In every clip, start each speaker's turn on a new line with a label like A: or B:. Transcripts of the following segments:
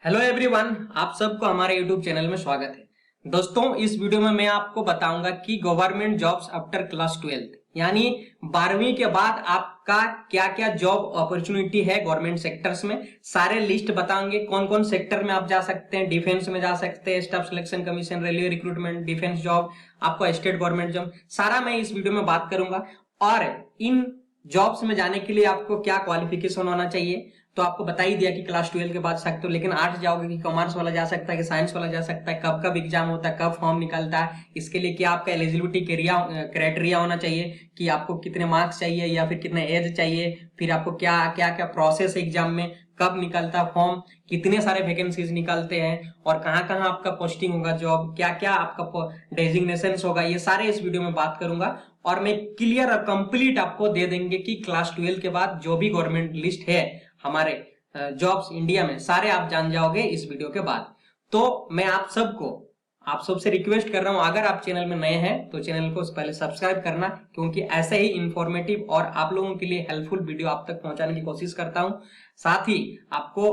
A: Hello everyone, आप सबको हमारे यूट्यूब चैनल में स्वागत है। दोस्तों, इस वीडियो में मैं आपको बताऊंगा कि गवर्नमेंट जॉब्स आफ्टर क्लास 12 यानी 12वीं के बाद आपका क्या क्या जॉब अपॉर्चुनिटी है गवर्नमेंट सेक्टर्स में। सारे लिस्ट बताएंगे कौन कौन सेक्टर में आप जा सकते हैं। डिफेंस में जा सकते हैं, staff selection commission, railway recruitment, defence job, आपको स्टेट गवर्नमेंट जॉब, सारा मैं इस वीडियो में बात करूंगा। और इन जॉब्स में जाने के लिए आपको क्या क्वालिफिकेशन होना चाहिए, तो आपको बता ही दिया कि क्लास 12 के बाद सकते हो, लेकिन आर्ट्स जाओगे कि कॉमर्स वाला जा सकता है कि साइंस वाला जा सकता है, कब कब एग्जाम होता है, कब फॉर्म निकलता है, इसके लिए क्या आपका एलिजिबिलिटी क्राइटेरिया होना चाहिए कि आपको कितने मार्क्स चाहिए या फिर कितने एज चाहिए, फिर आपको क्या क्या क्या प्रोसेस एग्जाम में, कब निकलता है फॉर्म, कितने सारे वैकेंसीज निकलते हैं और कहाँ कहाँ आपका पोस्टिंग होगा, जॉब क्या क्या आपका डेजिग्नेशन होगा, ये सारे इस वीडियो में बात करूंगा। और मैं क्लियर और कंप्लीट आपको दे देंगे कि क्लास 12 के बाद जो भी गवर्नमेंट लिस्ट है हमारे जॉब्स इंडिया में, सारे आप जान जाओगे इस वीडियो के बाद। तो मैं आप सबसे रिक्वेस्ट कर रहा हूं, अगर आप चैनल में नए हैं तो चैनल को पहले सब्सक्राइब करना, क्योंकि ऐसे ही इंफॉर्मेटिव और आप लोगों के लिए हेल्पफुल वीडियो आप तक पहुंचाने की कोशिश करता हूं। साथ ही आपको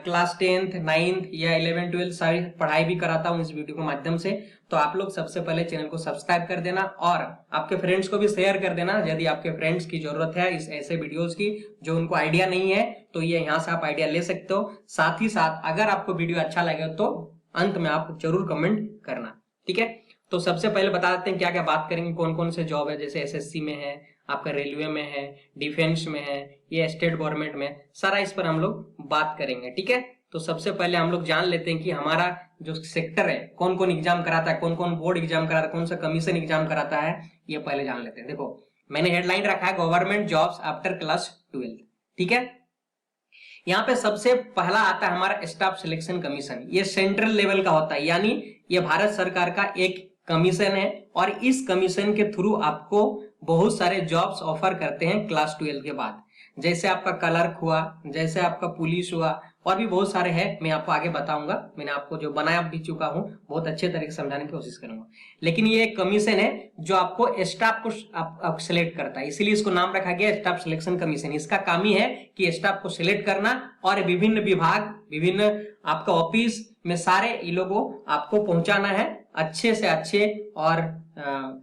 A: क्लास 10th 9th या 11th 12th सारी पढ़ाई भी कराता हूं इस वीडियो के माध्यम से। तो आप लोग सबसे पहले चैनल को सब्सक्राइब कर देना और आपके फ्रेंड्स को भी शेयर कर देना, यदि आपके फ्रेंड्स की जरूरत है इस ऐसे वीडियोस की जो उनको आइडिया नहीं है, तो ये यहाँ से आप आइडिया ले सकते हो। साथ ही साथ अगर आपको वीडियो अच्छा लगे तो अंत में आप जरूर कमेंट करना, ठीक है। तो सबसे पहले बता देते हैं क्या क्या बात करेंगे, कौन कौन से जॉब है। जैसे एसएससी में है, आपका रेलवे में है, डिफेंस में है, ये स्टेट गवर्नमेंट में, सारा इस पर हम लोग बात करेंगे, ठीक है। तो सबसे पहले हम लोग जान लेते हैं कि हमारा जो सेक्टर है कौन कौन एग्जाम कराता है, कौन कौन बोर्ड एग्जाम कराता है, कौन सा कमीशन एग्जाम कराता है, ये पहले जान लेते हैं। देखो, मैंने हेडलाइन रखा है गवर्नमेंट जॉब्स आफ्टर क्लास 12, ठीक है। यहाँ पे सबसे पहला आता है हमारा स्टाफ सिलेक्शन कमीशन। ये सेंट्रल लेवल का होता है, यानी ये भारत सरकार का एक कमीशन है और इस कमीशन के थ्रू आपको बहुत सारे जॉब्स ऑफर करते हैं क्लास 12 के बाद। जैसे आपका क्लर्क हुआ, जैसे आपका पुलिस हुआ, और भी बहुत सारे हैं, मैं आपको आगे बताऊंगा। मैंने आपको जो बनाया भी चुका हूं, बहुत अच्छे तरीके से समझाने की कोशिश करूंगा। लेकिन ये एक कमीशन है जो आपको स्टाफ को सिलेक्ट करता है, इसीलिए इसको नाम रखा गया स्टाफ सिलेक्शन कमीशन। इसका काम ही है कि स्टाफ को सिलेक्ट करना और विभिन्न विभाग, विभिन्न आपका ऑफिस में सारे ये लोगों आपको पहुंचाना है। अच्छे से अच्छे और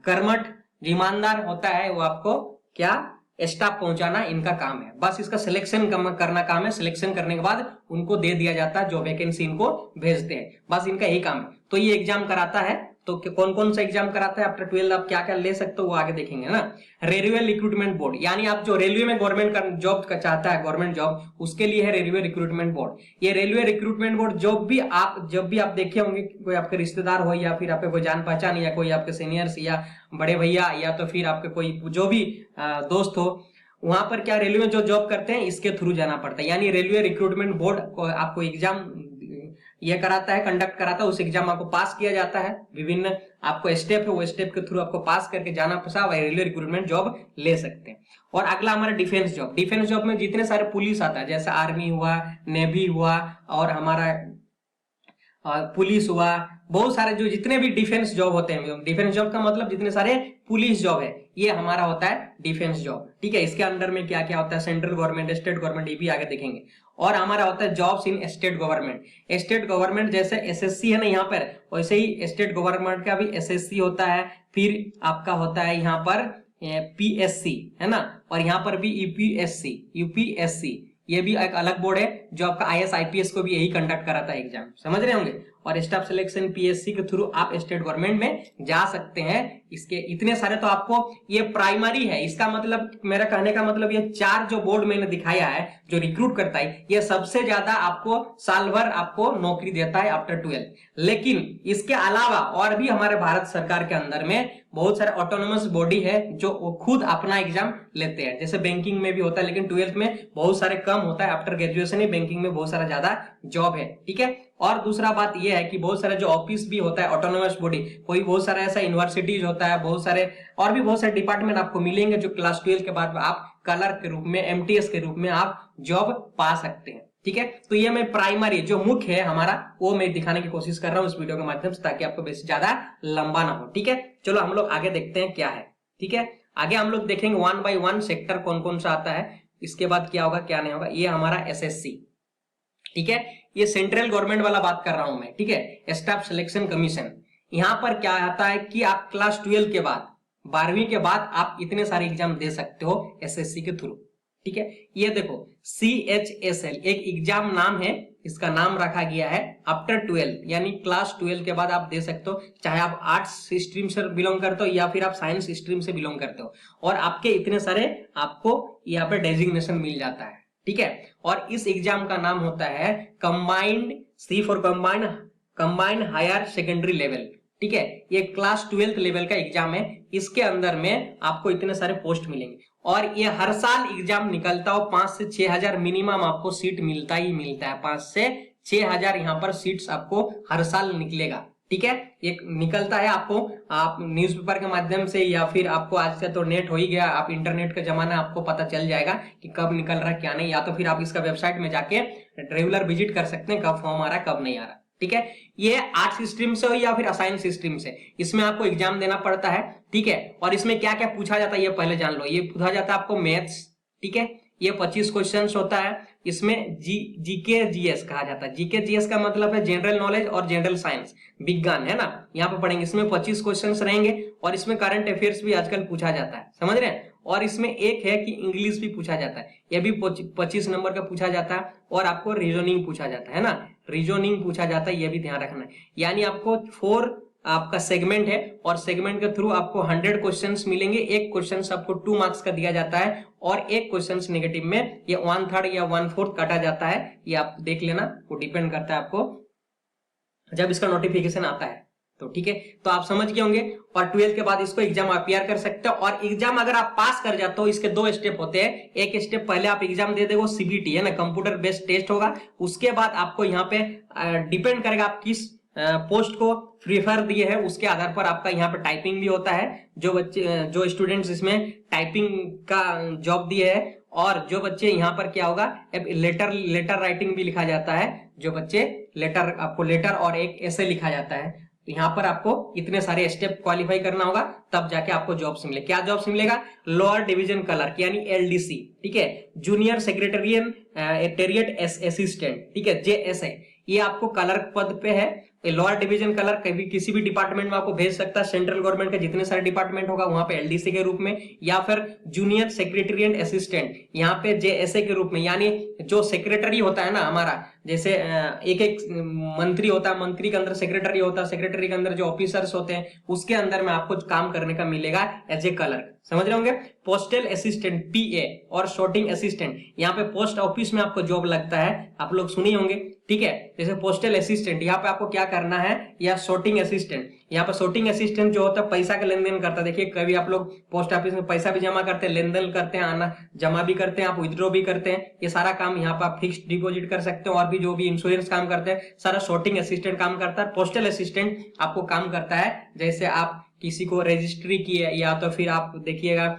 A: कर्मठ ईमानदार होता है वो आपको क्या स्टाफ पहुंचाना इनका काम है। बस इसका सिलेक्शन करना काम है। सिलेक्शन करने के बाद उनको दे दिया जाता है जो वैकेंसी इनको भेजते हैं, बस इनका यही काम है। तो ये एग्जाम कराता है। तो कौन कौन सा एग्जाम कराता है आफ्टर 12, आप क्या क्या ले सकते हो वो आगे देखेंगे ना। रेलवे रिक्रूटमेंट बोर्ड, यानी आप जो रेलवे में गवर्नमेंट जॉब का चाहता है, गवर्नमेंट जॉब, उसके लिए है रेलवे रिक्रूटमेंट बोर्ड। ये रेलवे रिक्रूटमेंट बोर्ड जब भी आप देखे होंगे, कोई आपके रिश्तेदार हो या फिर आपके कोई जान पहचान या कोई आपके सीनियर्स या बड़े भैया या तो फिर आपके कोई जो भी दोस्त हो, वहां पर क्या रेलवे में जो जॉब करते हैं इसके थ्रू जाना पड़ता है। यानी रेलवे रिक्रूटमेंट बोर्ड आपको एग्जाम ये कराता है, कंडक्ट कराता है, उस एग्जाम आपको पास किया जाता है। विभिन्न आपको स्टेप है, वो स्टेप के थ्रू आपको पास करके जाना पड़ता है, रेलवे रिक्रूटमेंट जॉब ले सकते हैं। और अगला हमारा डिफेंस जॉब। डिफेंस जॉब में जितने सारे पुलिस आता है, जैसे आर्मी हुआ, नेवी हुआ और हमारा पुलिस हुआ, बहुत सारे जो जितने भी डिफेंस जॉब होते हैं, डिफेंस जॉब का मतलब जितने सारे पुलिस जॉब है, ये हमारा होता है डिफेंस जॉब, ठीक है। इसके अंडर में क्या क्या होता है, सेंट्रल गवर्नमेंट, स्टेट गवर्नमेंट, ये भी आगे देखेंगे। और हमारा होता है jobs in state government. State government जैसे एसएससी है ना यहाँ पर, वैसे ही स्टेट गवर्नमेंट का भी एसएससी होता है। फिर आपका होता है यहाँ पर पीएससी, है ना, और यहाँ पर भी यूपीएससी, ये भी एक अलग बोर्ड है जो आपका आईएएस आईपीएस को भी यही कंडक्ट कराता है एग्जाम, समझ रहे होंगे। और स्टाफ सिलेक्शन पीएससी के थ्रू आप स्टेट गवर्नमेंट में जा सकते हैं। इसके इतने सारे तो आपको ये प्राइमरी है। इसका मतलब, मेरा कहने का मतलब, ये 4 जो बोर्ड मैंने दिखाया है जो रिक्रूट करता है, ये सबसे ज्यादा आपको साल भर आपको नौकरी देता है आफ्टर 12। लेकिन इसके अलावा और भी हमारे भारत सरकार के अंदर में बहुत सारे ऑटोनोमस बॉडी है जो खुद अपना एग्जाम लेते हैं। जैसे बैंकिंग में भी होता है, लेकिन 12th में बहुत सारे कम होता है, आफ्टर ग्रेजुएशन ही बैंकिंग में बहुत सारा ज्यादा जॉब है, ठीक है। और दूसरा बात यह है कि बहुत सारे जो ऑफिस भी होता है ऑटोनोमस बॉडी, कोई बहुत सारा ऐसा यूनिवर्सिटीज होता है, बहुत सारे और भी बहुत सारे डिपार्टमेंट आपको मिलेंगे जो क्लास 12 के बाद आप क्लर्क के रूप में, एमटीएस के रूप में आप जॉब पा सकते हैं, ठीक है। तो ये मैं प्राइमरी जो मुख्य है हमारा, वो मैं दिखाने की कोशिश कर रहा हूं इस वीडियो के माध्यम से, ताकि आपको बेसी ज्यादा लंबा ना हो, ठीक है। चलो हम लोग आगे देखते हैं क्या है, ठीक है। आगे हम लोग देखेंगे 1 by 1 सेक्टर कौन कौन सा आता है, इसके बाद क्या होगा क्या नहीं होगा। ये हमारा एसएससी, ठीक है। ये सेंट्रल गवर्नमेंट वाला बात कर रहा हूं मैं, ठीक है, स्टाफ सिलेक्शन कमीशन। यहां पर क्या आता है कि आप क्लास 12 के बाद, 12वीं के बाद आप इतने सारे एग्जाम दे सकते हो एसएससी के थ्रू, ठीक है। ये देखो CHSL एक एग्जाम नाम है, इसका नाम रखा गया है आफ्टर 12, यानी क्लास 12 के बाद आप दे सकते हो, चाहे आप आर्ट्स स्ट्रीम से बिलोंग करते हो या फिर आप साइंस स्ट्रीम से बिलोंग करते हो, और आपके इतने सारे आपको यहाँ पे डेजिग्नेशन मिल जाता है, ठीक है। और इस एग्जाम का नाम होता है combined, C for combined higher secondary level, ठीक है। ये क्लास 12th लेवल का एग्जाम है। इसके अंदर में आपको इतने सारे पोस्ट मिलेंगे और ये हर साल एग्जाम निकलता हो, 5 से 6 हजार मिनिमम आपको सीट मिलता ही मिलता है। 5 से 6 हजार यहाँ पर सीट्स आपको हर साल निकलेगा, ठीक है। एक निकलता है आपको, आप न्यूज़पेपर के माध्यम से या फिर आपको आज से तो नेट हो ही गया, आप इंटरनेट का जमाना, आपको पता चल जाएगा कि कब निकल रहा है क्या नहीं, या तो फिर आप इसका वेबसाइट में जाके रेगुलर विजिट कर सकते हैं कब फॉर्म आ रहा है कब नहीं आ रहा, ठीक है। ये आर्ट्स स्ट्रीम से हो या फिर साइंस स्ट्रीम से, इसमें आपको एग्जाम देना पड़ता है, ठीक है। और इसमें क्या क्या पूछा जाता है ये पहले जान लो। ये पूछा जाता है आपको मैथ्स, ठीक है, ये 25 क्वेश्चंस होता है। इसमें जीके जीएस कहा जाता है। जीके जीएस का मतलब है जनरल नॉलेज और जनरल साइंस, विज्ञान, है ना, यहाँ पे पढ़ेंगे। इसमें 25 क्वेश्चंस रहेंगे और इसमें करंट अफेयर्स भी आजकल पूछा जाता है, समझ रहे हैं। और इसमें एक है कि इंग्लिश भी पूछा जाता है, यह भी 25 नंबर का पूछा जाता है। और आपको रीजनिंग पूछा जाता है ना, रीजनिंग पूछा जाता है, यह भी ध्यान रखना है। यानी आपको 4 आपका सेगमेंट है और सेगमेंट के थ्रू आपको 100 क्वेश्चंस मिलेंगे। एक क्वेश्चन आपको 2 मार्क्स का दिया जाता है और एक क्वेश्चन नेगेटिव में ये 1/3 या 1/4 काटा जाता है। ये आप देख लेना, वो डिपेंड करता है आपको जब इसका नोटिफिकेशन आता है, तो ठीक है। तो आप समझ गए होंगे। और 12 के बाद इसको एग्जाम अपियर कर सकते हो। और एग्जाम अगर आप पास कर जाते हो, इसके 2 स्टेप होते हैं। एक स्टेप पहले आप एग्जाम दे दोगे, CBT है ना, कंप्यूटर बेस्ड टेस्ट होगा। उसके बाद आपको यहाँ पे डिपेंड करेगा आप किस पोस्ट को प्रीफर दिए है, उसके आधार पर आपका यहाँ पे टाइपिंग भी होता है। जो स्टूडेंट्स इसमें टाइपिंग का जॉब दिए है, और जो बच्चे यहाँ पर क्या होगा, लेटर राइटिंग भी लिखा जाता है। जो बच्चे आपको लेटर और एक ऐसे लिखा जाता है। तो यहाँ पर आपको इतने सारे स्टेप क्वालिफाई करना होगा, तब जाके आपको जॉब्स मिले। क्या जॉब्स मिलेगा? लोअर डिवीजन क्लर्क यानी LDC, ठीक है, जूनियर सेक्रेटरिएट असिस्टेंट, ठीक है, JSA, ये आपको क्लर्क पद पे है। लोअर डिवीजन क्लर्क कभी किसी भी डिपार्टमेंट में आपको भेज सकता है। सेंट्रल गवर्नमेंट का जितने सारे डिपार्टमेंट होगा वहां पे LDC के रूप में, या फिर जूनियर सेक्रेटरिएट असिस्टेंट यहाँ पे JSA के रूप में। यानी जो सेक्रेटरी होता है ना हमारा, जैसे एक मंत्री होता है, मंत्री के अंदर सेक्रेटरी होता है, सेक्रेटरी के अंदर जो ऑफिसर्स होते हैं, उसके अंदर में आपको काम करने का मिलेगा एज ए क्लर्क, समझ रहे होंगे। पोस्टल असिस्टेंट PA और शॉर्टिंग असिस्टेंट, यहाँ पे पोस्ट ऑफिस में आपको जॉब लगता है, आप लोग सुने होंगे, ठीक है। जैसे पोस्टल असिस्टेंट, यहाँ पे आपको क्या करना है, या शॉर्टिंग असिस्टेंट, यहाँ पे शॉर्टिंग असिस्टेंट जो होता है पैसा का लेन देन करता है। देखिए कभी आप लोग पोस्ट ऑफिस में पैसा भी जमा करते हैं, लेन देन करते हैं, आना जमा भी करते हैं, आप विथड्रॉ भी करते हैं, ये सारा काम यहाँ पे आप फिक्स्ड डिपॉजिट कर सकते हो। और भी जो भी इंश्योरेंस काम करते हैं, सारा शॉर्टिंग असिस्टेंट काम करता है। पोस्टल असिस्टेंट आपको काम करता है, जैसे आप किसी को रजिस्ट्री की है, या तो फिर आप देखिएगा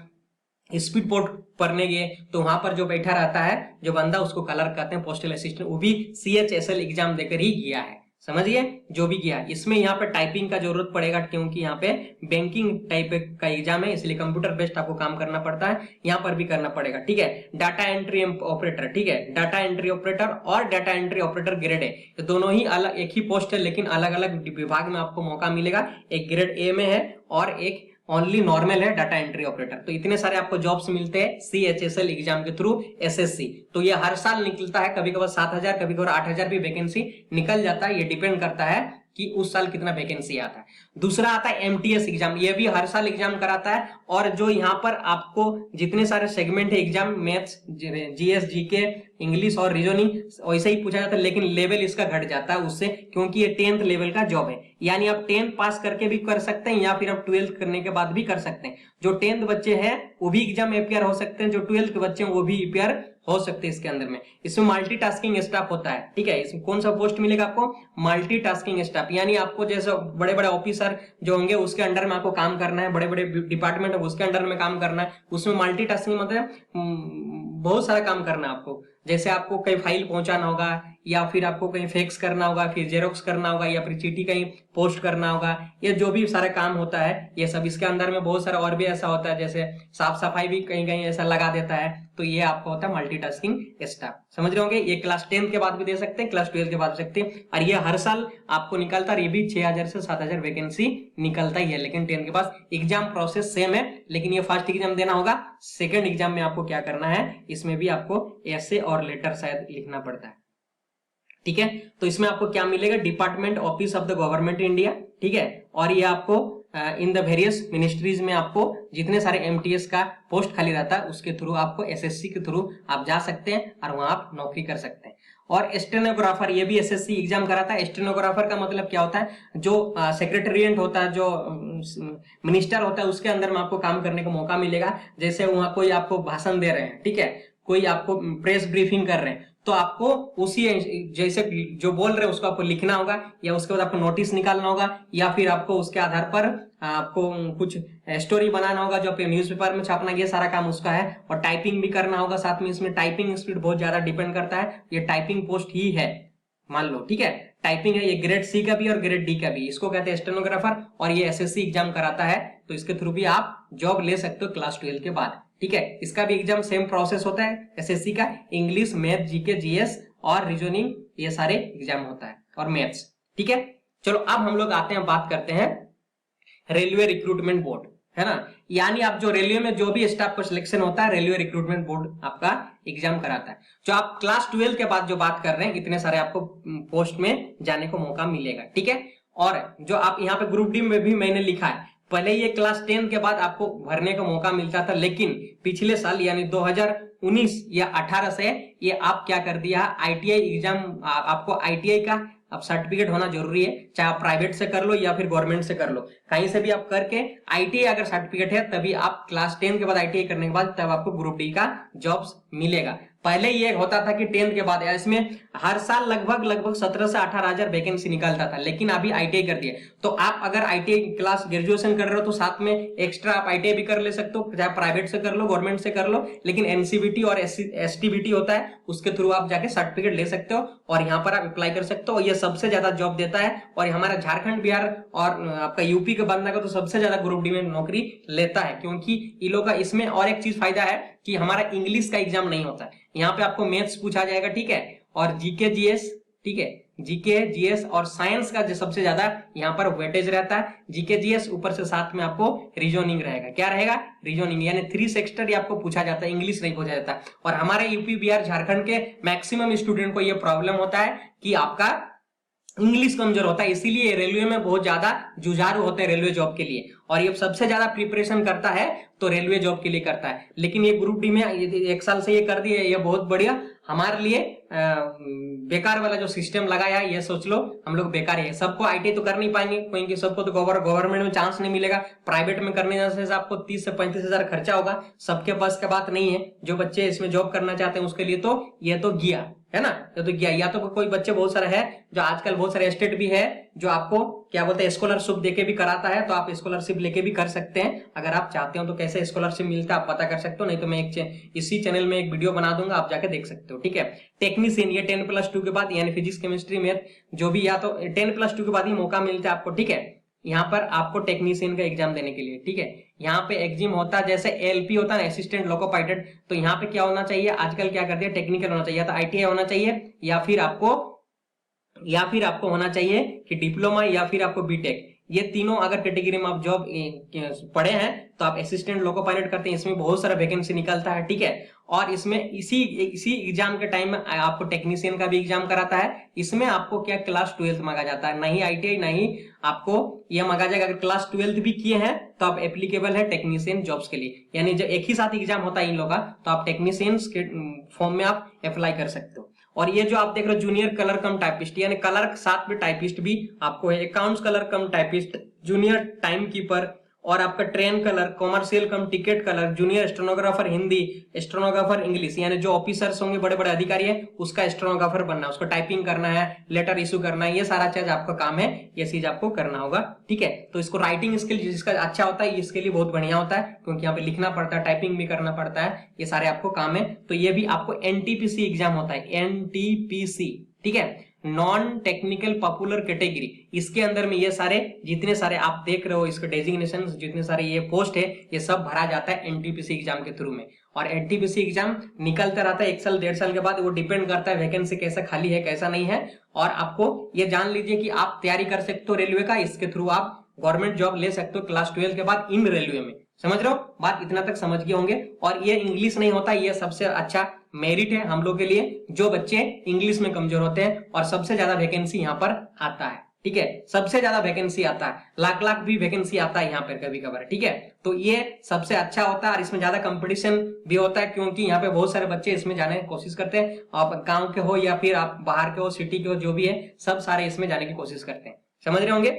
A: स्पीड पोस्ट पढ़ने गए, तो वहां पर जो बैठा रहता है जो बंदा, उसको क्लर्क कहते हैं, पोस्टल असिस्टेंट। वो भी CHSL एग्जाम देकर ही किया है, समझिए, जो भी किया। इसमें यहाँ पे टाइपिंग का जरूरत पड़ेगा, क्योंकि यहाँ पे बैंकिंग टाइप का एग्जाम है, इसलिए कंप्यूटर बेस्ड आपको काम करना पड़ता है। यहाँ पर भी करना पड़ेगा, ठीक है। डाटा एंट्री ऑपरेटर, ठीक है, डाटा एंट्री ऑपरेटर और data entry operator grade A, तो दोनों ही अलग, एक ही पोस्ट है लेकिन अलग अलग विभाग में आपको मौका मिलेगा। एक ग्रेड A में है और एक ओनली नॉर्मल है डाटा एंट्री ऑपरेटर। तो इतने सारे आपको जॉब्स मिलते हैं CHSL एग्जाम के थ्रू SSC। तो ये हर साल निकलता है, कभी कभार 7,000 कभी कभार 8,000 भी वैकेंसी निकल जाता है। ये डिपेंड करता है कि उस साल कितना वैकेंसी आता है। दूसरा आता है MTS एग्जाम, ये भी हर साल एग्जाम कराता है। और जो यहाँ पर आपको जितने सारे सेगमेंट है exam, maths, GS GK, English और रीजनिंग, वैसे ही पूछा जाता है, लेकिन लेवल इसका घट जाता है उससे, क्योंकि ये 10th लेवल का जॉब है। यानी आप 10th पास करके भी कर सकते हैं, या फिर आप 12th करने के बाद भी कर सकते हैं। जो 10th बच्चे हैं वो भी एग्जाम अपियर हो सकते हैं, जो 12th के बच्चे हैं वो भी अपियर हो सकते हैं इसके अंदर में। इसमें मल्टीटास्किंग स्टाफ होता है, ठीक है। इसमें कौन सा पोस्ट मिलेगा आपको? मल्टीटास्किंग स्टाफ, यानी आपको जैसे बड़े बड़े ऑफिसर जो होंगे उसके अंडर में आपको काम करना है, बड़े बड़े डिपार्टमेंट है उसके अंडर में काम करना है। उसमें मल्टीटास्किंग मतलब बहुत सारा काम करना है आपको। जैसे आपको कई फाइल पहुंचाना होगा, या फिर आपको कहीं फैक्स करना होगा, फिर जेरोक्स करना होगा, या फिर चिट्ठी कहीं पोस्ट करना होगा, ये जो भी सारा काम होता है ये सब इसके अंदर में बहुत सारा और भी ऐसा होता है, जैसे साफ सफाई भी कहीं कहीं ऐसा लगा देता है, तो ये आपका होता है मल्टीटास्किंग स्टाफ। समझ रहे होंगे, ये क्लास 10 के बाद भी दे सकते हैं, क्लास 12 के बाद दे सकते हैं, और ये हर साल आपको निकलता है, ये भी 6000 से 7000 वैकेंसी निकलता ही है। लेकिन 10 के पास एग्जाम प्रोसेस सेम है, लेकिन ये फर्स्ट एग्जाम देना होगा, सेकंड एग्जाम में आपको क्या करना है, इसमें भी आपको ऐसे और लेटर शायद लिखना पड़ता है। ठीक है, तो इसमें आपको क्या मिलेगा, department office of the government India. ठीक है, और ये आपको इन द वेरियस मिनिस्ट्रीज में आपको जितने सारे एमटीएस का पोस्ट खाली रहता है उसके थ्रू आपको एसएससी के थ्रू आप जा सकते हैं और वहां आप नौकरी कर सकते हैं। और स्टेनोग्राफर, ये भी एसएससी एग्जाम कराता है। स्टेनोग्राफर का मतलब क्या होता है, जो सेक्रेटेरिएट होता है, जो मिनिस्टर होता है, उसके अंदर में आपको काम करने का मौका मिलेगा। जैसे वहां कोई आपको भाषण दे रहे हैं, ठीक है, कोई आपको प्रेस ब्रीफिंग कर रहे हैं, तो आपको उसी जैसे जो बोल रहे हैं उसको आपको लिखना होगा, या उसके बाद आपको नोटिस निकालना होगा, या फिर आपको उसके आधार पर आपको कुछ स्टोरी बनाना होगा जो न्यूज़पेपर में छापना, ये सारा काम उसका है। और टाइपिंग भी करना होगा साथ में। इसमें टाइपिंग स्पीड बहुत ज्यादा डिपेंड करता है, ये टाइपिंग पोस्ट ही है मान लो। ठीक है, टाइपिंग है, ये ग्रेड सी का भी और ग्रेड डी का भी, इसको कहते हैं स्टेनोग्राफर, और ये एसएससी एग्जाम कराता है, तो इसके थ्रू भी आप जॉब ले सकते हो क्लास 12 के बाद। ठीक है, इसका भी एग्जाम सेम प्रोसेस होता है एसएससी का, इंग्लिश, मैथ, जीके, जीएस और रीजनिंग, ये सारे एग्जाम होता है, और मैथ्स। ठीक है, चलो अब हम लोग आते हैं, बात करते हैं रेलवे रिक्रूटमेंट बोर्ड, है ना। यानी आप जो रेलवे में जो भी स्टाफ का सिलेक्शन होता है, रेलवे रिक्रूटमेंट बोर्ड आपका एग्जाम कराता है। जो आप क्लास 12 के बाद जो बात कर रहे हैं, इतने सारे आपको पोस्ट में जाने को मौका मिलेगा। ठीक है, और जो आप यहाँ पे ग्रुप डी में भी मैंने लिखा है, पहले ये क्लास 10 के बाद आपको भरने का मौका मिलता था, लेकिन पिछले साल यानी 2019 या 18 से ये आप क्या कर दिया, आईटीआई एग्जाम, आपको आईटीआई का अब सर्टिफिकेट होना जरूरी है, चाहे आप प्राइवेट से कर लो या फिर गवर्नमेंट से कर लो, कहीं से भी आप करके आईटीआई अगर सर्टिफिकेट है तभी आप क्लास 10 के बाद आईटीआई करने के बाद तब आपको ग्रुप डी का जॉब्स मिलेगा। पहले ये होता था कि 10 के बाद, इसमें हर साल लगभग 17 से 18,000 वैकेंसी निकलता था, लेकिन अभी आईटीआई कर दिया। तो आप अगर आईटीआई क्लास ग्रेजुएशन कर रहे हो तो साथ में एक्स्ट्रा आप आईटीआई भी कर ले सकते हो, चाहे प्राइवेट से कर लो, गवर्नमेंट से कर लो, लेकिन एनसीबीटी और एसटीबीटी होता है, उसके थ्रू आप जाके सर्टिफिकेट ले सकते हो और यहाँ पर आप अप्लाई कर सकते हो। ये सबसे ज्यादा जॉब देता है, और हमारा झारखंड, बिहार और आपका यूपी का बंदा का तो सबसे ज्यादा ग्रुप डी में नौकरी लेता है, क्योंकि इन लोगों का इसमें और एक चीज फायदा है कि हमारा इंग्लिश का एग्जाम नहीं होता है, यहाँ पे आपको मैथ्स पूछा जाएगा। ठीक है, और जीके जीएस, ठीक है, जीके जीएस और साइंस का जो सबसे ज्यादा यहाँ पर वेटेज रहता है, जीके जीएस, ऊपर से साथ में आपको रीजनिंग रहेगा। क्या रहेगा, रीजनिंग, यानी 3 सेक्टर आपको पूछा जाता है, इंग्लिश नहीं पूछा जाता। और हमारे यूपी, बिहार, झारखंड के मैक्सिमम स्टूडेंट को यह प्रॉब्लम होता है कि आपका इंग्लिश कमजोर होता है, इसीलिए रेलवे में बहुत ज्यादा जुझारू होते हैं रेलवे जॉब के लिए, और ये सबसे ज्यादा प्रिपरेशन करता है तो रेलवे जॉब के लिए करता है। लेकिन ये ग्रुप डी में एक साल से ये कर दिए, ये बहुत बढ़िया हमारे लिए बेकार वाला जो सिस्टम लगाया है, ये सोच लो हम लोग बेकार है। सबको आईटीआई तो कर नहीं पाएंगे, क्योंकि सबको तो गवर्नमेंट में चांस नहीं मिलेगा, प्राइवेट में करने से आपको 30 से 35,000 खर्चा होगा, सबके पास का बात नहीं है। जो बच्चे इसमें जॉब करना चाहते हैं उसके लिए तो ये तो गया है ना, ये तो गया। या तो कोई बच्चे बहुत सारे है, जो आजकल बहुत सारे स्टेट भी है जो आपको क्या बोलते हैं स्कॉलरशिप देके भी कराता है, तो आप स्कॉलरशिप लेके भी कर सकते हैं अगर आप चाहते हो। तो कैसे स्कॉलरशिप मिलता है आप पता कर सकते हो, नहीं तो मैं इसी चैनल में एक वीडियो बना दूंगा, आप जाके देख सकते हो। ठीक है, टेक्नीशियन, ये 10+2 के बाद, यानी फिजिक्स, केमिस्ट्री, मैथ जो भी, या तो 10+2 के बाद ही मौका मिलता है आपको। ठीक है, यहाँ पर आपको टेक्नीशियन का एग्जाम देने के लिए। ठीक है, यहाँ पे एग्जाम होता है जैसे एलपी होता है, असिस्टेंट लोको पायलट, तो यहाँ पे क्या होना चाहिए, आजकल क्या कर दिया, टेक्निकल होना चाहिए, तो आईटीआई होना चाहिए, या फिर आपको होना चाहिए कि डिप्लोमा, या फिर आपको बीटेक। ये तीनों अगर कैटेगरी में आप जॉब पढ़े हैं तो आप असिस्टेंट लोको पायलट करते हैं, इसमें बहुत सारा वैकेंसी निकलता है। ठीक है, और इसमें इसी एग्जाम के टाइम में आपको टेक्नीशियन का भी एग्जाम कराता है। इसमें आपको क्या क्लास 12 मांगा जाता है, नहीं आईटीआई, नहीं आपको यह मांगा जाएगा। अगर क्लास 12 भी किए हैं तो आप एप्लीकेबल है टेक्नीशियन जॉब्स के लिए, यानी जब एक ही साथ एग्जाम होता है इन लोगों का, तो आप टेक्नीशियंस के फॉर्म में आप अप्लाई कर सकते हो। और ये जो आप देख रहे हो जूनियर कलर कम टाइपिस्ट, यानी कलर साथ में टाइपिस्ट भी आपको है, अकाउंट्स कलर कम टाइपिस्ट, जूनियर टाइम कीपर, और आपका ट्रेन कलर, कॉमर्शियल कम ticket colour, junior stenographer Hindi, stenographer English, यानी जो ऑफिसर्स होंगे, बड़े बड़े अधिकारी है, उसका स्टेनोग्राफर बनना है, उसको टाइपिंग करना है, लेटर इशू करना है, ये सारा चीज आपका काम है, ये चीज आपको करना होगा। ठीक है, तो इसको राइटिंग स्किल जिसका अच्छा होता है इसके लिए बहुत बढ़िया होता है, क्योंकि यहाँ पे लिखना पड़ता है, टाइपिंग भी करना पड़ता है, ये सारे आपको काम है। तो ये भी आपको एनटीपीसी एग्जाम होता है, एनटीपीसी, ठीक है, नॉन टेक्निकल पॉपुलर कैटेगरी, इसके अंदर में ये सारे जितने सारे आप देख रहे हो इसके डेजिग्नेशन, जितने सारे ये पोस्ट है ये सब भरा जाता है एनटीपीसी एग्जाम के थ्रू में। और एनटीपीसी एग्जाम निकलता रहता है 1 साल 1.5 साल के बाद, वो डिपेंड करता है वैकेंसी कैसा खाली है कैसा नहीं है। और आपको ये जान लीजिए कि आप तैयारी कर सकते हो रेलवे का, इसके थ्रू आप गवर्नमेंट जॉब ले सकते हो क्लास 12 के बाद इन रेलवे में। समझ रहे हो बात, इतना तक समझ गए होंगे। और ये इंग्लिश नहीं होता, ये सबसे अच्छा मेरिट है हम लोग के लिए जो बच्चे इंग्लिश में कमजोर होते हैं। और सबसे ज्यादा वैकेंसी यहाँ पर आता है, ठीक है, सबसे ज्यादा वैकेंसी आता है, लाख लाख भी वैकेंसी आता है यहाँ पर कभी कभार, ठीक है। तो ये सबसे अच्छा होता है और इसमें ज्यादा कंपटीशन भी होता है क्योंकि यहाँ पे बहुत सारे बच्चे इसमें जाने की कोशिश करते हैं। आप गाँव के हो या फिर आप बाहर के हो, सिटी के हो, जो भी है सब सारे इसमें जाने की कोशिश करते हैं। समझ रहे होंगे।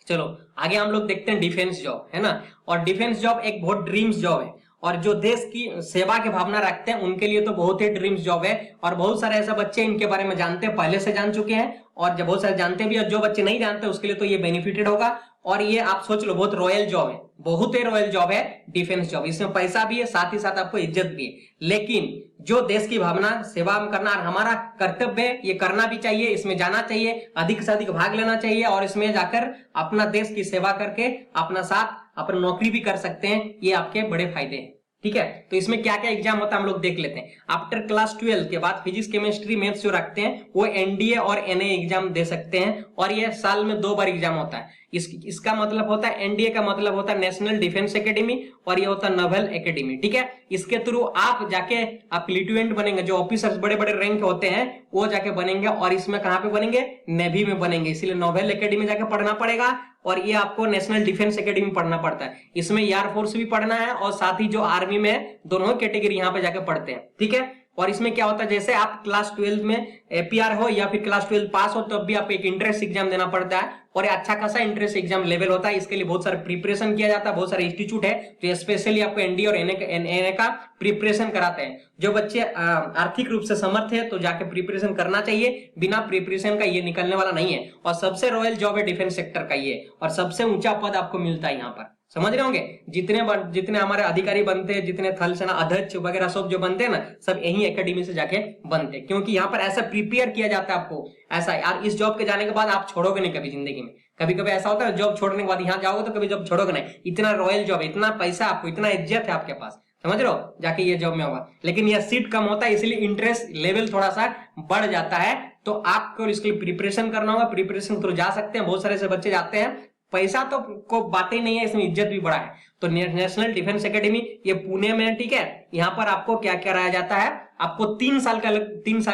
A: चलो आगे हम लोग देखते हैं डिफेंस जॉब, है ना। और डिफेंस जॉब एक बहुत ड्रीम्स जॉब है और जो देश की सेवा की भावना रखते हैं उनके लिए तो बहुत ही ड्रीम्स जॉब है। और बहुत सारे ऐसे बच्चे इनके बारे में जानते हैं, पहले से जान चुके हैं, और जब बहुत सारे जानते भी, और जो बच्चे नहीं जानते उसके लिए तो ये बेनिफिटेड होगा। और ये आप सोच लो बहुत रॉयल जॉब है, बहुत ही रॉयल जॉब है डिफेंस जॉब। इसमें पैसा भी है, साथ ही साथ आपको इज्जत भी है। लेकिन जो देश की भावना सेवा करना हमारा कर्तव्य है, ये करना भी चाहिए, इसमें जाना चाहिए, अधिक से अधिक भाग लेना चाहिए और इसमें जाकर अपना देश की सेवा करके अपना साथ अपना नौकरी भी कर सकते हैं। ये आपके बड़े फायदे हैं, ठीक है। तो इसमें क्या क्या एग्जाम होता है हम लोग देख लेते हैं। आफ्टर क्लास 12 के बाद फिजिक्स केमिस्ट्री मैथ्स जो रखते हैं वो एनडीए और एनए एग्जाम दे सकते हैं और ये साल में 2 बार एग्जाम होता है। इसका मतलब होता है, एनडीए का मतलब होता है नेशनल डिफेंस एकेडमी और ये होता है नेवल एकेडमी, ठीक है। इसके थ्रू आप जाके आप लिeutenant बनेंगे, जो ऑफिसर्स बड़े बड़े रैंक होते हैं वो जाके बनेंगे। और इसमें कहां पे बनेंगे, नेवी में बनेंगे, इसीलिए नेवल एकेडमी जाके पढ़ना पड़ेगा। और ये आपको नेशनल डिफेंस एकेडमी पढ़ना पड़ता है, इसमें एयरफोर्स भी पढ़ना है और साथ ही जो आर्मी में दोनों कैटेगरी यहाँ पे जाके पढ़ते हैं, ठीक है। और इसमें क्या होता है, जैसे आप क्लास 12 में एपीआर हो या फिर क्लास 12 पास हो तब भी आपको एक इंट्रेंस एग्जाम देना पड़ता है और ये अच्छा खासा इंट्रेंस एग्जाम लेवल होता है। इसके लिए बहुत सारे प्रिपरेशन किया जाता है, बहुत सारे इंस्टीट्यूट है जो स्पेशली आपको एनडीए और एनए का प्रिपरेशन कराते हैं। जो बच्चे आर्थिक रूप से समर्थ है तो जाके प्रिपरेशन करना चाहिए, बिना प्रिपरेशन का ये निकलने वाला नहीं है। और सबसे रॉयल जॉब है डिफेंस सेक्टर का ये, और सबसे ऊंचा पद आपको मिलता है यहाँ पर। समझ रहे होंगे, जितने हमारे अधिकारी बनते हैं, जितने थल सेना अध्यक्ष वगैरह सब जो बनते हैं ना, सब यही एकेडमी से जाके बनते हैं क्योंकि यहाँ पर ऐसा प्रिपेयर किया जाता है आपको। ऐसा यार इस जॉब के जाने के बाद आप छोड़ोगे नहीं कभी जिंदगी में। कभी कभी ऐसा होता है जॉब छोड़ने के बाद यहाँ जाओगे तो कभी जॉब छोड़ोगे नहीं, इतना रॉयल जॉब है, इतना पैसा आपको, इतना इज्जत है आपके पास, समझ रहे हो, जाके ये जॉब में होगा। लेकिन यह सीट कम होता है इसलिए इंटरेस्ट लेवल थोड़ा सा बढ़ जाता है। तो आपको इसके लिए प्रिपरेशन करना होगा, प्रिपरेशन थ्रू जा सकते हैं। बहुत सारे ऐसे बच्चे जाते हैं, पैसा तो को बात ही नहीं है, इसमें इज्जत भी बड़ा है। तो नेशनल डिफेंस एकेडमी ये पुणे में है, ठीक है। यहाँ पर आपको क्या कराया जाता है, आपको 3 साल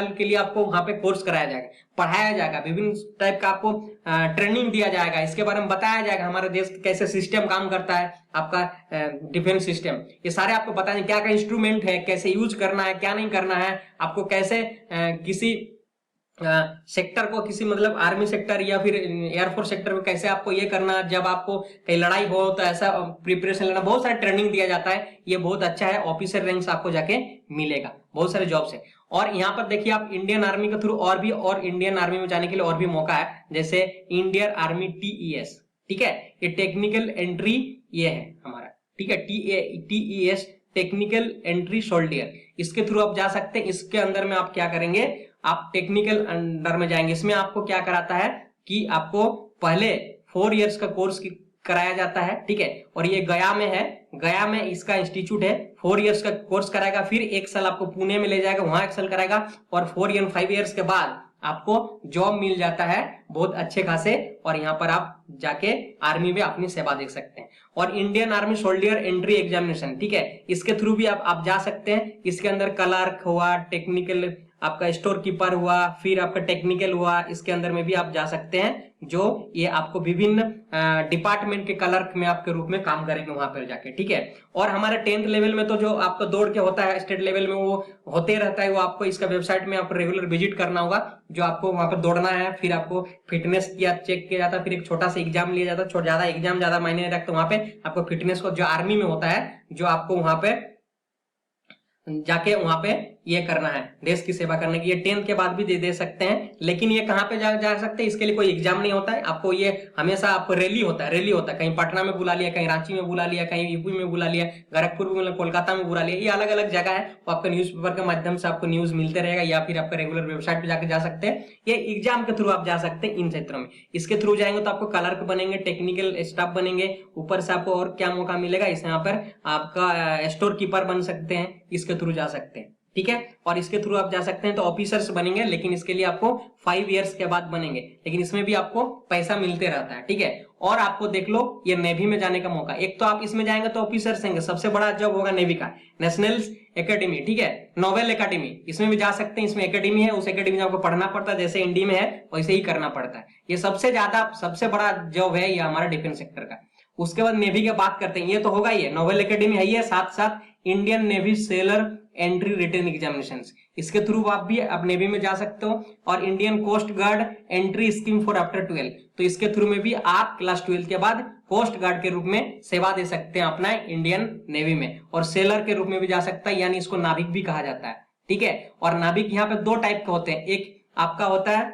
A: के लिए आपको वहां पे कोर्स कराया जाएगा, पढ़ाया जाएगा, विभिन्न टाइप का आपको ट्रेनिंग दिया जाएगा, इसके बारे में बताया जाएगा हमारे देश कैसे सिस्टम काम करता है, आपका डिफेंस सिस्टम, ये सारे आपको बताएंगे क्या क्या इंस्ट्रूमेंट है, कैसे यूज करना है, क्या नहीं करना है, आपको कैसे किसी सेक्टर को, किसी मतलब आर्मी सेक्टर या फिर एयरफोर्स सेक्टर में कैसे आपको ये करना, जब आपको कहीं लड़ाई हो तो ऐसा प्रिपरेशन लेना, बहुत सारा ट्रेनिंग दिया जाता है। ये बहुत अच्छा है, ऑफिसर रैंक आपको जाके मिलेगा, बहुत सारे जॉब्स है। और यहाँ पर देखिए आप इंडियन आर्मी के थ्रू और इंडियन आर्मी में जाने के लिए और भी मौका है, जैसे इंडियन आर्मी टीईएस, ठीक है, ये टेक्निकल एंट्री ये है हमारा, ठीक है, टीईएस टेक्निकल एंट्री सोल्डियर, इसके थ्रू आप जा सकते हैं। इसके अंदर में आप क्या करेंगे, आप टेक्निकल अंडर में जाएंगे। इसमें आपको क्या कराता है कि आपको पहले 4 इयर्स का कोर्स कराया जाता है, ठीक है। और ये गया में है, गया में इसका इंस्टीट्यूट है, 4 इयर्स का कोर्स कराएगा, फिर 1 साल आपको पुणे में ले जाएगा, वहां 1 साल कराएगा और 5 इयर्स के बाद आपको जॉब मिल जाता है बहुत अच्छे खासे। और यहाँ पर आप जाके आर्मी में अपनी सेवा देख सकते हैं। और Indian army soldier entry examination, ठीक है, इसके थ्रू भी आप जा सकते हैं। इसके अंदर क्लर्क हुआ, टेक्निकल आपका स्टोर कीपर हुआ, फिर आपका टेक्निकल हुआ, इसके अंदर में भी आप जा सकते हैं, जो ये आपको विभिन्न डिपार्टमेंट के क्लर्क में आपके रूप में काम करेंगे वहां पर जाके, ठीक है। और हमारे 10th लेवल में तो जो आपको दौड़ के होता है स्टेट लेवल में वो होते रहता है, वो आपको इसका वेबसाइट में आप रेगुलर विजिट करना होगा, जो आपको वहां पर दौड़ना है, फिर आपको फिटनेस चेक किया जाता है, फिर एक छोटा सा एग्जाम लिया जाता है, ज्यादा एग्जाम ज्यादा मायने नहीं रखते, वहां पे आपको फिटनेस को जो आर्मी में होता है, जो आपको वहां पे जाके वहां पे ये करना है, देश की सेवा करने की, ये 10th के बाद भी दे सकते हैं। लेकिन ये कहाँ पे जा सकते हैं, इसके लिए कोई एग्जाम नहीं होता है आपको। ये हमेशा आपको रैली होता है, कहीं पटना में बुला लिया, कहीं रांची में बुला लिया, कहीं यूपी में बुला लिया, गोरखपुर में, कोलकाता में बुला लिया, ये अलग अलग जगह है। वो आपका न्यूज़पेपर के माध्यम से आपको न्यूज मिलते रहेगा, या फिर आपका रेगुलर वेबसाइट पे जाकर जा सकते हैं। ये एग्जाम के थ्रू आप जा सकते हैं इन क्षेत्रों में। इसके थ्रू जाएंगे तो आपको क्लर्क बनेंगे, टेक्निकल स्टाफ बनेंगे, ऊपर से आपको और क्या मौका मिलेगा, इस यहाँ पर आपका स्टोर कीपर बन सकते हैं, इसके थ्रू जा सकते हैं। ठीक है, और इसके थ्रू आप जा सकते हैं तो ऑफिसर्स बनेंगे, लेकिन इसके लिए आपको 5 इयर्स के बाद बनेंगे, लेकिन इसमें भी आपको पैसा मिलते रहता है। ठीक है, और आपको देख लो ये नेवी में जाने का मौका, एक तो आप इसमें जाएंगे तो ऑफिसर्स होंगे, सबसे बड़ा जॉब होगा नेवी का, नेशनल एकेडमी। ठीक है, नोवेल एकेडमी, इसमें भी जा सकते हैं। इसमें एकेडमी है, उस एकेडमी में आपको पढ़ना पड़ता है, जैसे इंडिया में है वैसे ही करना पड़ता है। ये सबसे बड़ा जॉब है ये हमारा डिफेंस सेक्टर का। उसके बाद नेवी की बात करते हैं, ये तो होगा ही है, नोवेल एकेडमी है, ये साथ साथ Indian navy sailor entry written examinations, इसके थ्रू आप भी अब नेवी में जा सकते हो। और Indian coast guard entry scheme for after 12, तो इसके थ्रू में भी आप क्लास 12 के बाद कोस्ट गार्ड के रूप में सेवा दे सकते हैं अपना इंडियन नेवी में, और सेलर के रूप में भी जा सकता है, यानी इसको नाविक भी कहा जाता है। ठीक है, और नाविक यहाँ पे 2 टाइप के होते हैं, एक आपका होता है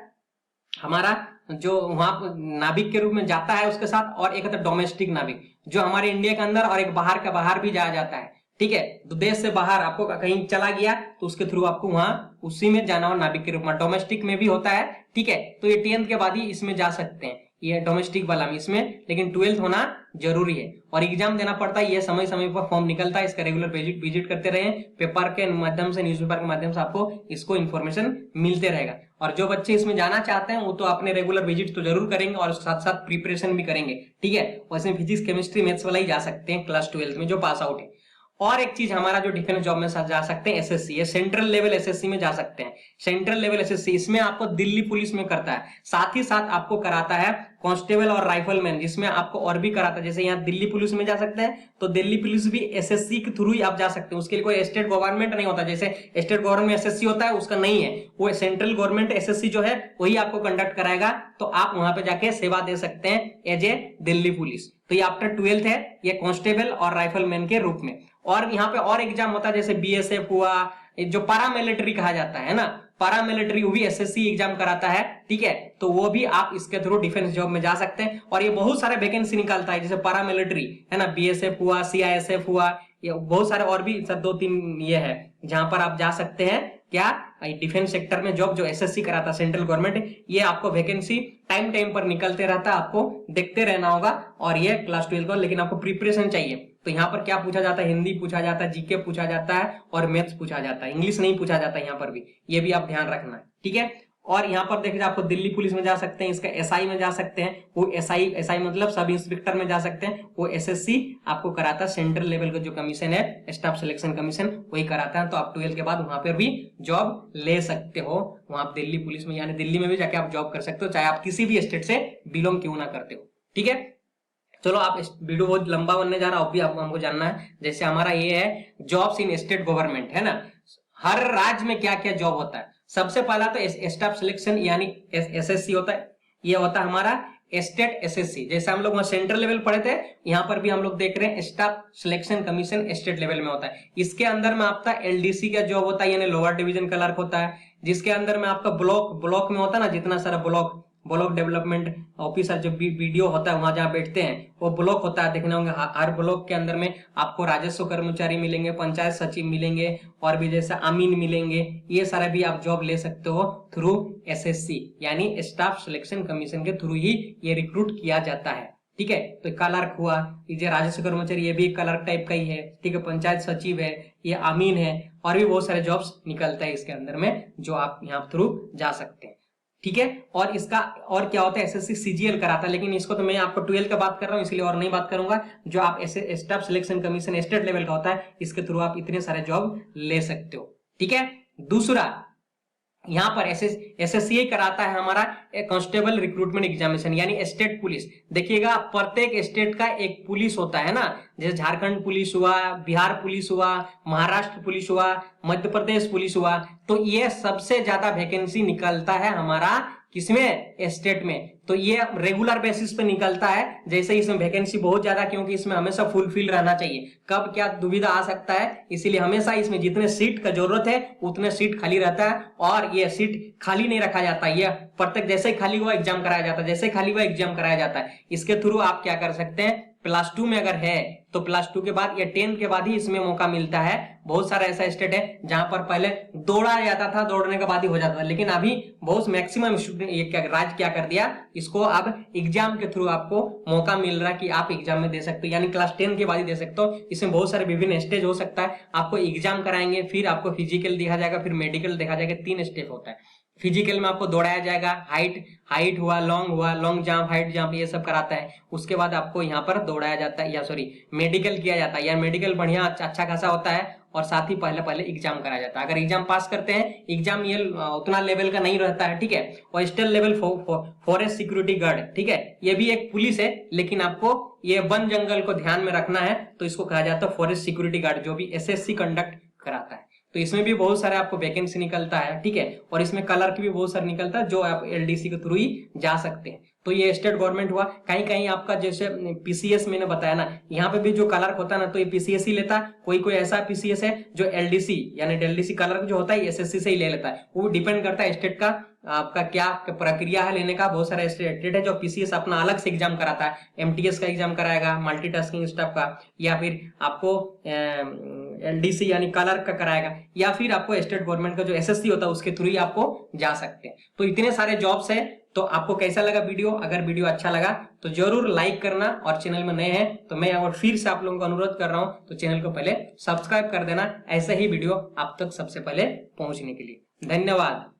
A: हमारा जो वहां नाविक के रूप में जाता है उसके साथ, और एक होता है डोमेस्टिक नाविक, जो हमारे इंडिया के अंदर और एक बाहर का बाहर भी जाया जाता है। ठीक है, तो देश से बाहर आपको कहीं चला गया तो उसके थ्रू आपको वहां उसी में जाना हो नाविक के रूप में, डोमेस्टिक में भी होता है। ठीक है, तो ये 10th के बाद ही इसमें जा सकते हैं, ये डोमेस्टिक वाला में इसमें, लेकिन 12th होना जरूरी है और एग्जाम देना पड़ता है। ये समय समय पर फॉर्म निकलता है, इसका रेगुलर विजिट करते रहे, पेपर के माध्यम से, न्यूज़पेपर के माध्यम से आपको इसको इन्फॉर्मेशन मिलते रहेगा। और जो बच्चे इसमें जाना चाहते हैं वो तो अपने रेगुलर विजिट तो जरूर करेंगे और साथ साथ प्रिपरेशन भी करेंगे। ठीक है, वैसे फिजिक्स, केमिस्ट्री, मैथ्स वाला ही जा सकते हैं क्लास 12th में जो पास आउट है। और एक चीज हमारा जो डिफेंस जॉब में जा सकते हैं एसएससी, ये सेंट्रल लेवल एसएससी में जा सकते हैं। सेंट्रल लेवल एसएससी इसमें आपको दिल्ली पुलिस में करता है, साथ ही साथ आपको कराता है कांस्टेबल और राइफलमैन, जिसमें आपको और भी कराता है। जैसे यहाँ दिल्ली पुलिस में जा सकते हैं तो दिल्ली पुलिस भी एसएससी के थ्रू ही आप जा सकते हैं, उसके लिए कोई स्टेट गवर्नमेंट नहीं होता। जैसे स्टेट गवर्नमेंट एसएससी होता है उसका नहीं है, वो सेंट्रल गवर्नमेंट एसएससी जो है वही आपको कंडक्ट कराएगा, तो आप वहां पे जाके सेवा दे सकते हैं एज ए दिल्ली पुलिस। तो ये आफ्टर 12th है, ये कांस्टेबल और राइफलमैन के रूप में। और यहाँ पे और एग्जाम होता है, जैसे बीएसएफ हुआ, जो पारामिलिट्री कहा जाता है ना, पारामिलिट्री, वो भी एसएससी एग्जाम कराता है। ठीक है, तो वो भी आप इसके थ्रू डिफेंस जॉब में जा सकते हैं, और ये बहुत सारे वैकेंसी निकालता है, जैसे पारामिलिट्री है ना, बीएसएफ हुआ, सीआईएसएफ हुआ, ये बहुत सारे और भी 2-3 ये है जहां पर आप जा सकते हैं। क्या डिफेंस सेक्टर में जॉब जो एसएससी कराता है सेंट्रल गवर्नमेंट, ये आपको वैकेंसी टाइम पर निकलते रहता है, आपको देखते रहना होगा। और ये क्लास 12 का, लेकिन आपको प्रिपरेशन चाहिए। तो यहाँ पर क्या पूछा जाता है, हिंदी पूछा जाता है, जीके पूछा जाता है और मैथ्स पूछा जाता है, इंग्लिश नहीं पूछा जाता है यहाँ पर भी, ये भी आप ध्यान रखना है। ठीक है, और यहाँ पर देखिए आपको दिल्ली पुलिस में जा सकते हैं, इसका एसआई में जा सकते हैं, वो एसआई मतलब सब इंस्पेक्टर में जा सकते हैं, वो एसएससी आपको कराता है, सेंट्रल लेवल का जो कमीशन है स्टाफ सिलेक्शन कमीशन वही कराता है। तो आप 12th के बाद वहां पर भी जॉब ले सकते हो, वहां आप दिल्ली पुलिस में, यानी दिल्ली में भी जाके आप जॉब कर सकते हो, चाहे आप किसी भी स्टेट से बिलोंग क्यों ना करते हो। ठीक है, चलो आप वीडियो बहुत लंबा बनने जा रहा है, अब भी आपको हमको जानना है। जैसे हमारा ये है जॉब्स इन स्टेट गवर्नमेंट है ना, हर राज्य में क्या क्या जॉब होता है। सबसे पहला तो स्टाफ सिलेक्शन यानी एसएससी होता है, ये होता है हमारा स्टेट एसएससी। जैसे हम लोग वहां सेंट्रल लेवल पढ़े थे, यहाँ पर भी हम लोग देख रहे हैं staff selection commission state level में होता है। इसके अंदर में आपका एलडीसी का जॉब होता है, यानी लोअर डिवीजन क्लर्क होता है, जिसके अंदर में आपका ब्लॉक में होता है ना, जितना सारा ब्लॉक डेवलपमेंट ऑफिसर जो बीडीओ होता है वहां जहाँ बैठते हैं वो ब्लॉक होता है, देखने होंगे। हर ब्लॉक के अंदर में आपको राजस्व कर्मचारी मिलेंगे, पंचायत सचिव मिलेंगे, और भी जैसे अमीन मिलेंगे। ये सारा भी आप जॉब ले सकते हो थ्रू एसएससी, यानी स्टाफ सिलेक्शन कमीशन के थ्रू ही ये रिक्रूट किया जाता है। ठीक है, तो क्लर्क हुआ, ये राजस्व कर्मचारी, ये भी क्लर्क टाइप का ही है। ठीक है, पंचायत सचिव है, ये अमीन है, और भी बहुत सारे जॉब्स निकलता है इसके अंदर में, जो आप यहाँ थ्रू जा सकते हैं। ठीक है, और इसका और क्या होता है, एसएससी सीजीएल कराता है, लेकिन इसको तो मैं आपको 12 का बात कर रहा हूँ इसलिए और नहीं बात करूंगा। जो आप ऐसे staff selection commission state level का होता है, इसके थ्रू आप इतने सारे जॉब ले सकते हो। ठीक है, दूसरा यहाँ पर एसएससी कराता है हमारा कांस्टेबल रिक्रूटमेंट एग्जामिनेशन, यानी स्टेट पुलिस। देखिएगा प्रत्येक स्टेट का एक पुलिस होता है ना, जैसे झारखंड पुलिस हुआ, बिहार पुलिस हुआ, महाराष्ट्र पुलिस हुआ, मध्य प्रदेश पुलिस हुआ, तो ये सबसे ज्यादा वैकेंसी निकलता है हमारा किसमें, स्टेट में। तो ये रेगुलर बेसिस पे निकलता है, जैसे इसमें वैकेंसी बहुत ज्यादा, क्योंकि इसमें हमेशा फुलफिल रहना चाहिए, कब क्या दुविधा आ सकता है, इसीलिए हमेशा इसमें जितने सीट का जरूरत है उतने सीट खाली रहता है, और ये सीट खाली नहीं रखा जाता। ये प्रत्येक जैसे ही खाली हुआ एग्जाम कराया जाता है, जैसे ही खाली हुआ एग्जाम कराया जाता है। इसके थ्रू आप क्या कर सकते हैं, +2 में अगर है तो +2 के बाद या 10 के बाद ही इसमें मौका मिलता है। बहुत सारा ऐसा स्टेट है जहां पर पहले दौड़ा जाता था, दौड़ने के बाद ही हो जाता था, लेकिन अभी बहुत मैक्सिमम राज्य क्या कर दिया, इसको अब एग्जाम के थ्रू आपको मौका मिल रहा है कि आप एग्जाम में दे सकते हो, यानी क्लास 10 के बाद ही दे सकते हो। इसमें बहुत सारे विभिन्न स्टेज हो सकता है, आपको एग्जाम कराएंगे, फिर आपको फिजिकल देखा जाएगा, फिर मेडिकल देखा जाएगा, 3 स्टेप होता है। फिजिकल में आपको दौड़ाया जाएगा, हाइट हुआ, लॉन्ग जंप, हाइट जंप, ये सब कराता है। उसके बाद आपको यहाँ पर दौड़ाया जाता है, या सॉरी मेडिकल किया जाता है, या मेडिकल बढ़िया अच्छा खासा होता है, और साथ ही पहले एग्जाम कराया जाता है। अगर एग्जाम पास करते हैं, एग्जाम ये उतना लेवल का नहीं रहता है, ठीक है। और state level forest security guard, ठीक है, ये भी एक पुलिस है, लेकिन आपको ये वन जंगल को ध्यान में रखना है, तो इसको कहा जाता है फॉरेस्ट सिक्योरिटी गार्ड, जो भी SSC कंडक्ट कराता है। तो इसमें भी बहुत सारे आपको वैकेंसी निकलता है, ठीक है, और इसमें कलर की भी बहुत सारे निकलता है, जो आप LDC के थ्रू ही जा सकते हैं। तो ये स्टेट गवर्नमेंट हुआ। कहीं कहीं आपका जैसे PCS मैंने बताया ना, यहाँ पे भी जो कलर होता है ना, तो ये PCS ही लेता है। कोई ऐसा PCS है जो LDC यानी LDC कलर जो होता है SSC से ही ले लेता है। वो डिपेंड करता है स्टेट का आपका क्या प्रक्रिया है लेने का। बहुत सारे स्टेट है जो PCS अपना अलग से एग्जाम कराता है, MTS का एग्जाम कराएगा, मल्टीटास्किंग स्टाफ का, या फिर आपको LDC यानी कलर का कराएगा, या फिर आपको स्टेट गवर्नमेंट का जो SSC होता है उसके थ्रू ही आपको जा सकते हैं। तो इतने सारे जॉब्स है। तो आपको कैसा लगा वीडियो? अगर वीडियो अच्छा लगा तो जरूर लाइक करना, और चैनल में नए हैं तो मैं और फिर से आप लोगों को अनुरोध कर रहा हूं, तो चैनल को पहले सब्सक्राइब कर देना, ऐसे ही वीडियो आप तक सबसे पहले पहुंचने के लिए। धन्यवाद।